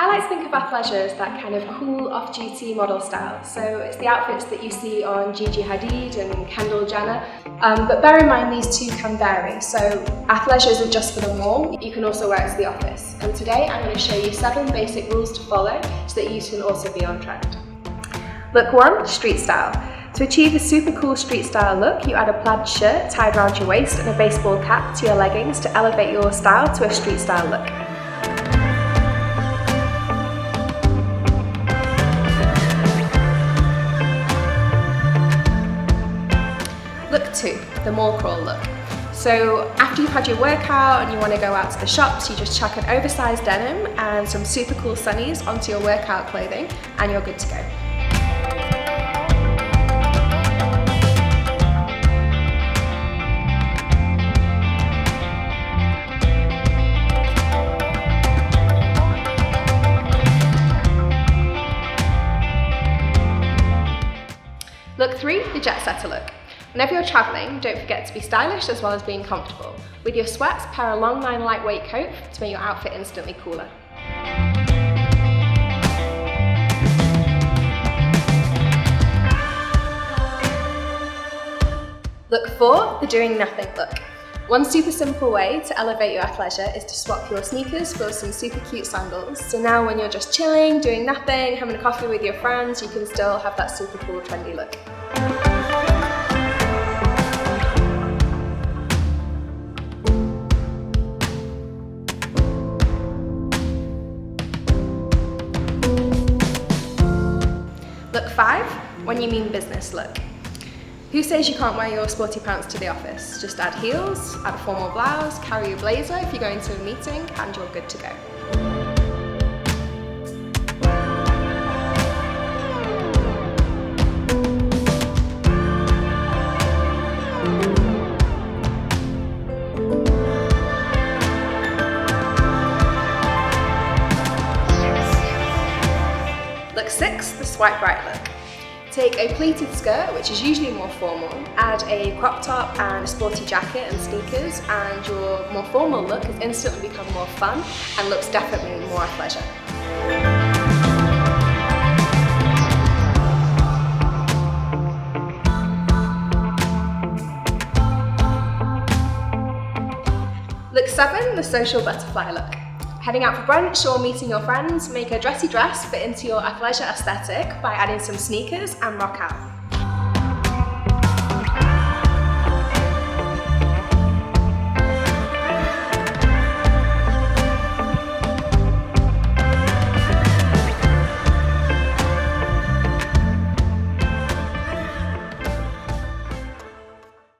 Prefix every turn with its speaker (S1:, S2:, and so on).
S1: I like to think of athleisure as that kind of cool, off-duty model style. So it's the outfits that you see on Gigi Hadid and Kendall Jenner. But bear in mind these two can vary. So athleisure isn't just for the mall, you can also wear it to the office. And today I'm going to show you 7 basic rules to follow so that you can also be on trend. Look 1, street style. To achieve a super cool street style look, you add a plaid shirt tied around your waist and a baseball cap to your leggings to elevate your style to a street style look. Look 2, the mall crawl look. So after you've had your workout and you want to go out to the shops, you just chuck an oversized denim and some super cool sunnies onto your workout clothing and you're good to go. Look 3, the jet setter look. Whenever you're travelling, don't forget to be stylish as well as being comfortable. With your sweats, pair a long line lightweight coat to make your outfit instantly cooler. Look 4, the doing nothing look. One super simple way to elevate your athleisure is to swap your sneakers for some super cute sandals. So now when you're just chilling, doing nothing, having a coffee with your friends, you can still have that super cool trendy look. Look 5, when you mean business look. Who says you can't wear your sporty pants to the office? Just add heels, add a formal blouse, carry your blazer if you're going to a meeting, and you're good to go. Look 6, the swipe right look. Take a pleated skirt, which is usually more formal, add a crop top and a sporty jacket and sneakers, and your more formal look has instantly become more fun and looks definitely more athleisure. Look 7, the social butterfly look. Heading out for brunch or meeting your friends, make a dressy dress fit into your athleisure aesthetic by adding some sneakers and rock out.